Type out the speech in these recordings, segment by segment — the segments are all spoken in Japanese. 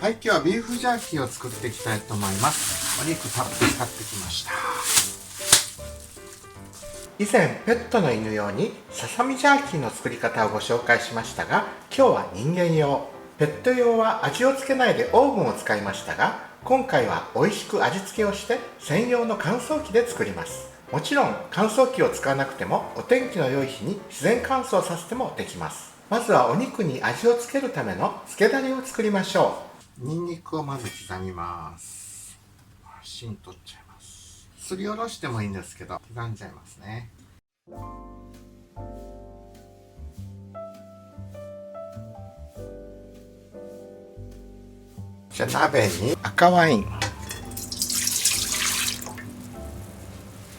はい、今日はビーフジャーキーを作っていきたいと思います。お肉たっぷり買ってきました。以前ペットの犬用にささみジャーキーの作り方をご紹介しましたが、今日は人間用。ペット用は味をつけないでオーブンを使いましたが、今回は美味しく味付けをして専用の乾燥機で作ります。もちろん乾燥機を使わなくてもお天気の良い日に自然乾燥させてもできます。まずはお肉に味をつけるための漬けだれを作りましょう。ニンニクをまず刻みます。芯取っちゃいます。すりおろしてもいいんですけど刻んじゃいますね。じゃあ鍋に赤ワイン、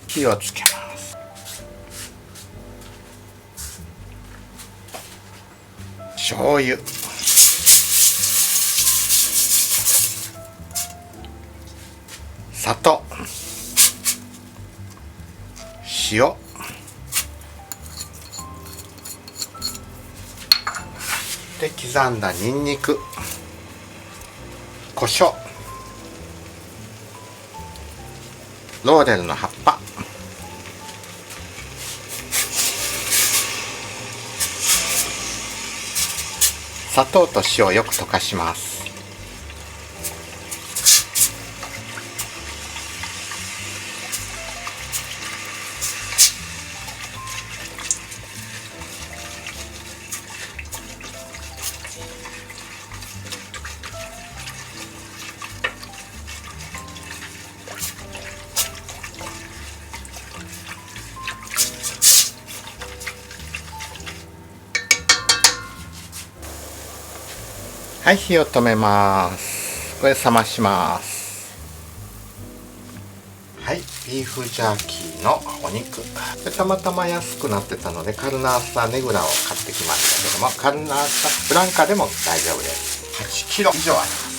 火をつけます。醤油、砂糖、塩、で刻んだニンニク、胡椒、ローレルの葉っぱ、砂糖と塩をよく溶かします。はい、火を止めます。これ冷まします。はい、ビーフジャーキーのお肉で、たまたま安くなってたのでカルナーサネグラを買ってきましたけども、カルナーサブランカでも大丈夫です。8キロ以上あります。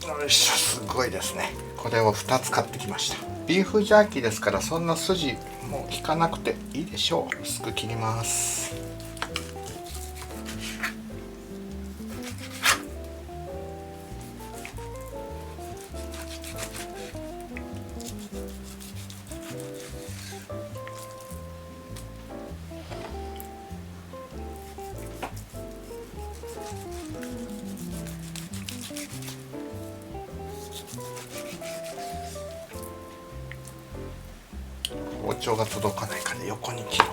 よいしょ、すごいですね。これを2つ買ってきました。ビーフジャーキーですからそんな筋もう引かなくていいでしょう。薄く切ります。包丁が届かないから横に切ろう。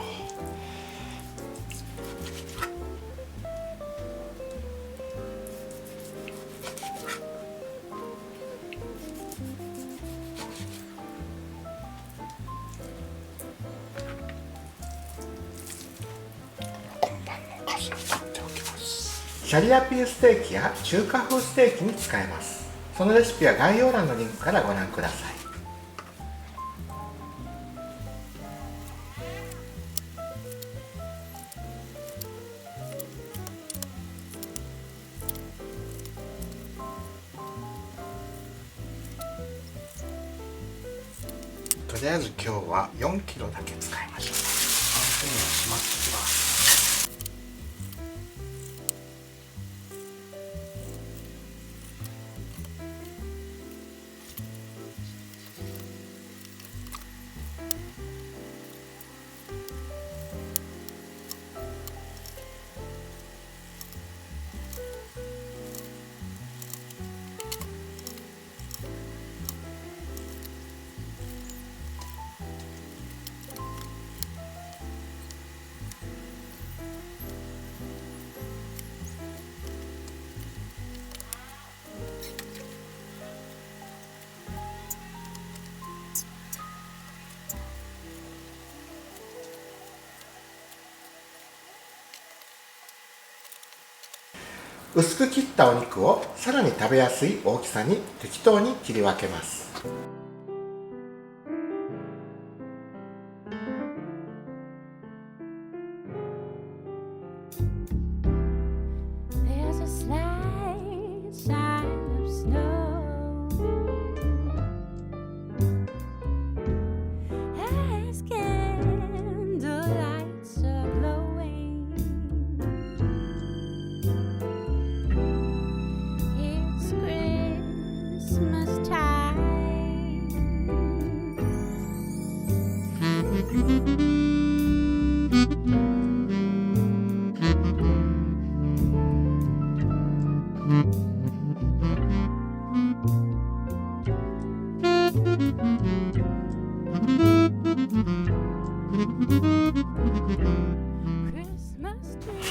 今晩のおかずに取っておきます。シャリアピンステーキや中華風ステーキに使えます。そのレシピは概要欄のリンクからご覧ください。とりあえず今日は4キロだけ使いましょう。半分にしまってきます。薄く切ったお肉をさらに食べやすい大きさに適当に切り分けます。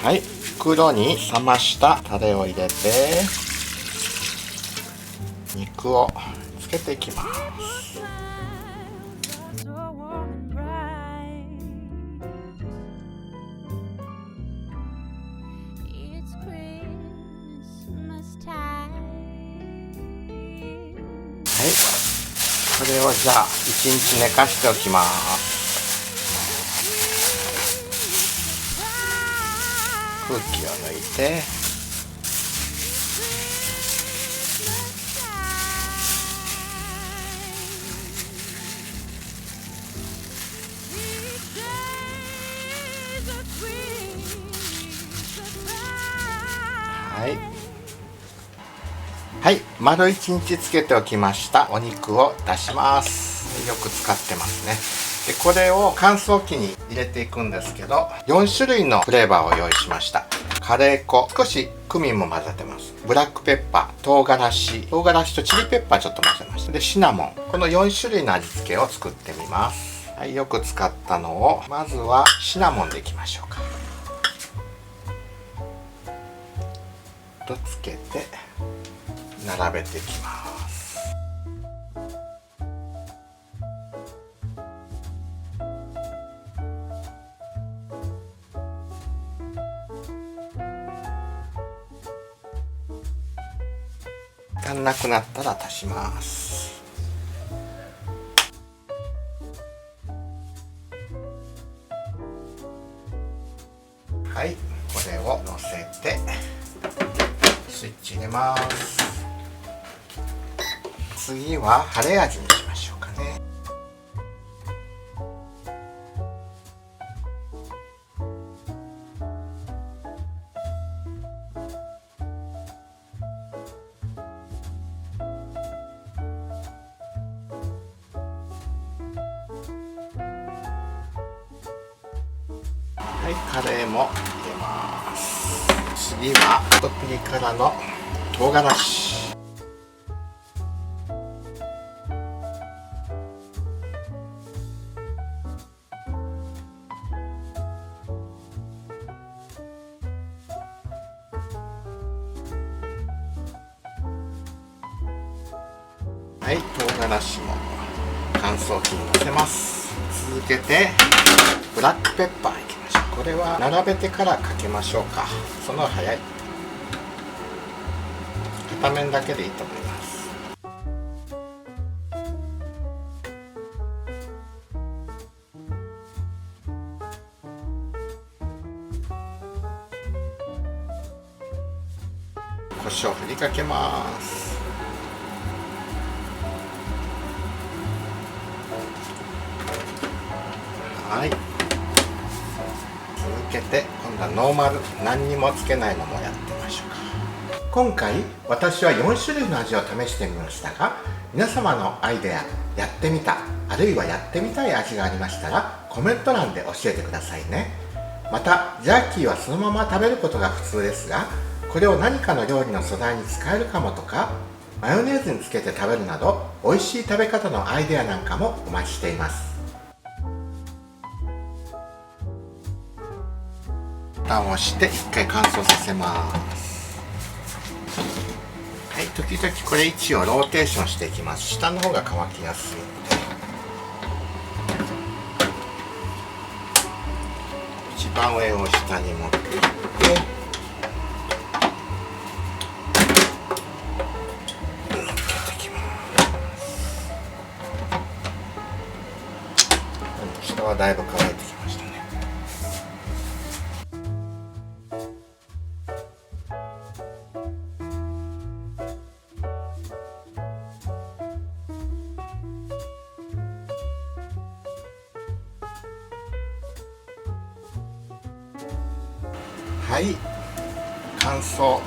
はい、袋に冷ましたタレを入れて肉をつけていきます。はい、これをじゃあ1日寝かしておきます。空気を抜いてはい、丸1日つけておきましたお肉を出します。よく使ってますね。でこれを乾燥機に入れていくんですけど、4種類のフレーバーを用意しました。カレー粉、少しクミンも混ぜてます。ブラックペッパー、唐辛子とチリペッパーちょっと混ぜました。でシナモン、この4種類の味付けを作ってみます。はい、よく使ったのをまずはシナモンでいきましょうか。とつけて並べていきます。足んなくなったら足します。はい、これをのせてスイッチ入れます。次はカレー味にしましょうかね。はい、カレーも入れます。次はピリ辛の唐辛子。はい、唐辛子も乾燥機にのせます。続けてブラックペッパーいきましょう。これは並べてからかけましょうか。その方が早い。片面だけでいいと思います。胡椒振りかけます。はい、続けて今度はノーマル、何にもつけないのもやってみましょうか。今回私は4種類の味を試してみましたが、皆様のアイデア、やってみた、あるいはやってみたい味がありましたらコメント欄で教えてくださいね。またジャーキーはそのまま食べることが普通ですが、これを何かの料理の素材に使えるかもとか、マヨネーズにつけて食べるなど美味しい食べ方のアイデアなんかもお待ちしています。蓋をして1回乾燥させます。はい、時々これ位置をローテーションしていきます。下の方が乾きやすいので、一番上を下に持っていって乗っけていきます。下はだいぶ乾いてきましたね。はい、乾燥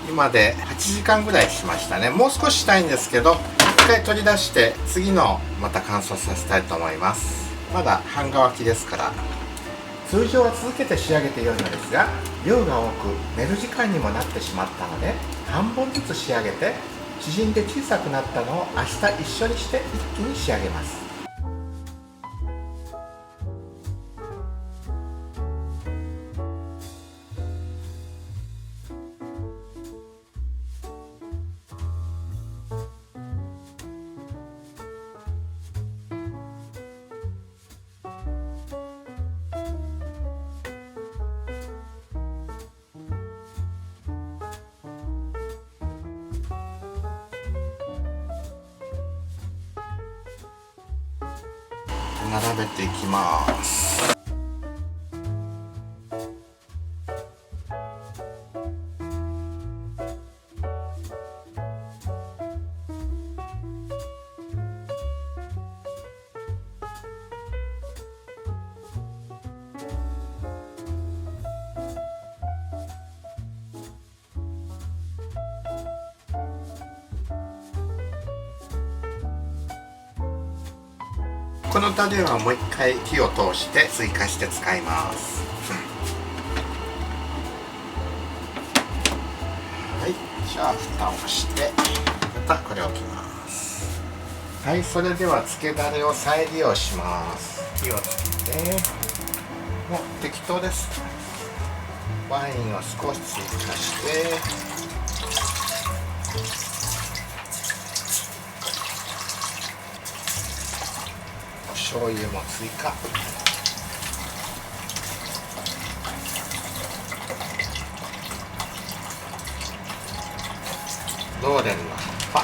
今で8時間ぐらいしましたね。もう少ししたいんですけど、一回取り出して次のまた乾燥させたいと思います。まだ半乾きですから。通常は続けて仕上げて良いのですが、量が多く寝る時間にもなってしまったので、半分ずつ仕上げて縮んで小さくなったのを明日一緒にして一気に仕上げます。並べていきます。このタレはもう一回火を通して追加して使います。はい、じゃあ蓋をしてまたこれを置きます。はい、それではつけだれを再利用します。火をつけてもう適当です。ワインを少し追加して醤油も追加。ローレンの葉っぱ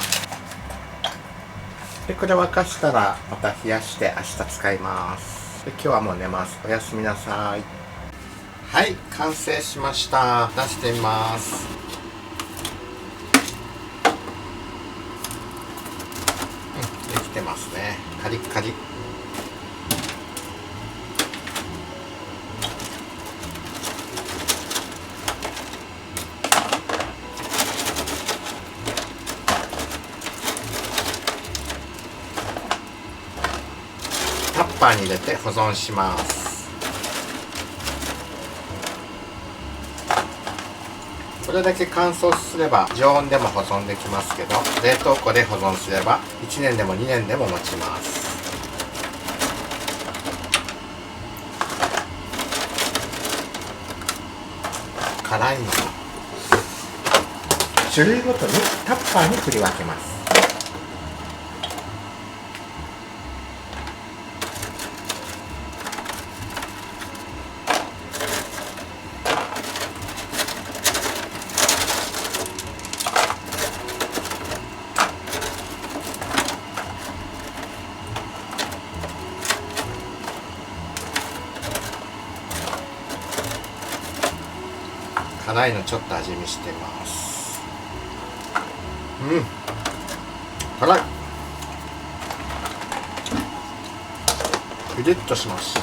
で、これ沸かしたらまた冷やして明日使います。で、今日はもう寝ます。おやすみなさい。はい、完成しました。出してみます。できてますね。カリッカリ。タッパーに入れて保存します。これだけ乾燥すれば常温でも保存できますけど、冷凍庫で保存すれば1年でも2年でも持ちます。辛いの種類ごとにタッパーに振り分けます。辛いのちょっと味見してます。辛い。ピリッとします。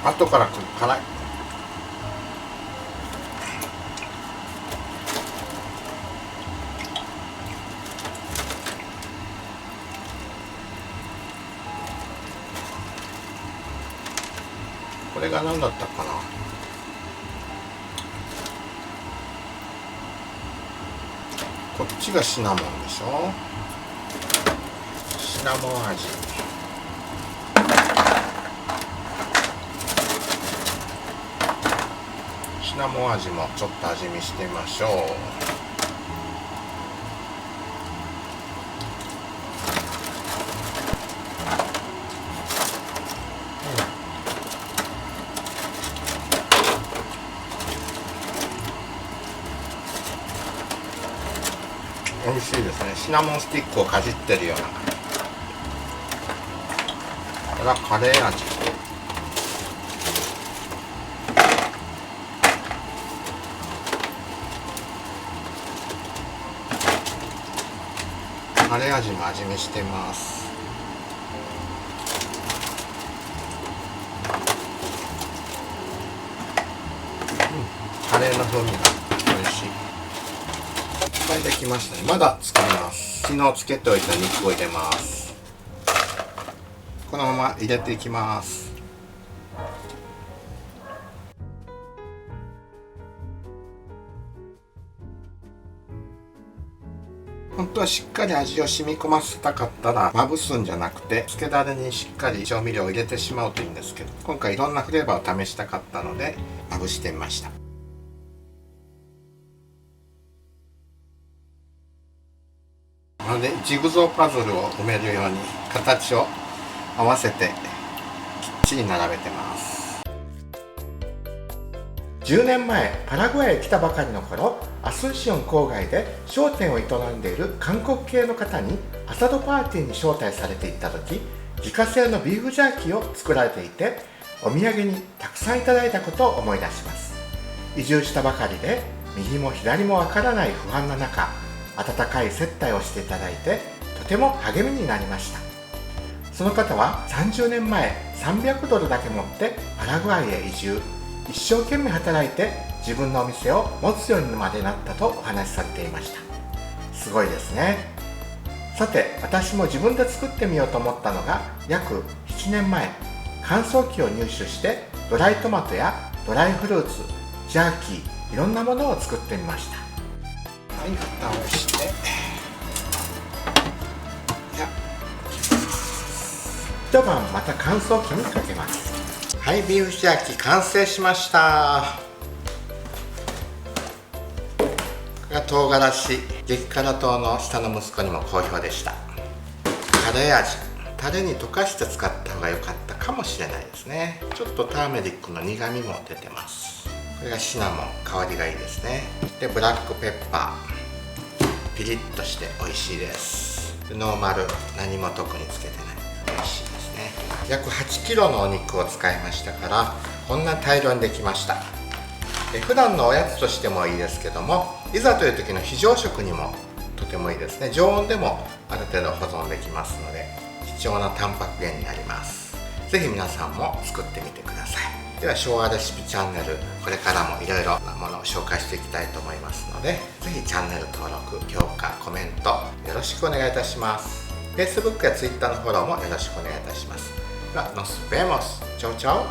後から来る辛い。これが何だったかな。こっちがシナモンでしょ。シナモン味。シナモン味もちょっと味見してみましょう。美味しいですね。シナモンスティックをかじってるような。これはカレー味。カレー味も味見してます。カレーの風味が美味しい。はい、できましたね。まだ作ります。昨日つけておいた肉を入れます。このまま入れていきます。本当はしっかり味を染み込ませたかったらまぶすんじゃなくて、つけだれにしっかり調味料を入れてしまうといいんですけど、今回いろんなフレーバーを試したかったのでまぶしてみました。なのでジグゾーパズルを埋めるように形を合わせてきっちり並べてます。10年前パラグアイへ来たばかりの頃、アスンシオン郊外で商店を営んでいる韓国系の方にアサドパーティーに招待されて行った時、自家製のビーフジャーキーを作られていて、お土産にたくさんいただいたことを思い出します。移住したばかりで右も左もわからない不安な中、温かい接待をしていただいてとても励みになりました。その方は30年前300ドルだけ持ってパラグアイへ移住、一生懸命働いて自分のお店を持つようにまでなったとお話しされていました。すごいですね。さて、私も自分で作ってみようと思ったのが約7年前、乾燥機を入手してドライトマトやドライフルーツ、ジャーキー、いろんなものを作ってみました。はい、蓋をして一晩また乾燥機にかけます。はい、ビーフジャーキー完成しました。これが唐辛子、激辛党の下の息子にも好評でした。カレー味、タレに溶かして使った方が良かったかもしれないですね。ちょっとターメリックの苦みも出てます。これがシナモン、香りがいいですね。でブラックペッパー、ピリッとして美味しいです。でノーマル、何も特につけてない、美味しいですね。約8キロのお肉を使いましたから、こんな大量にできました。普段のおやつとしてもいいですけども、いざという時の非常食にもとてもいいですね。常温でもある程度保存できますので、貴重なタンパク源になります。ぜひ皆さんも作ってみてください。では昭和レシピチャンネル、これからもいろいろなものを紹介していきたいと思いますので、ぜひチャンネル登録、評価、コメントよろしくお願いいたします。 Facebook や Twitter のフォローもよろしくお願いいたします。では、nos vemos. Chao chao.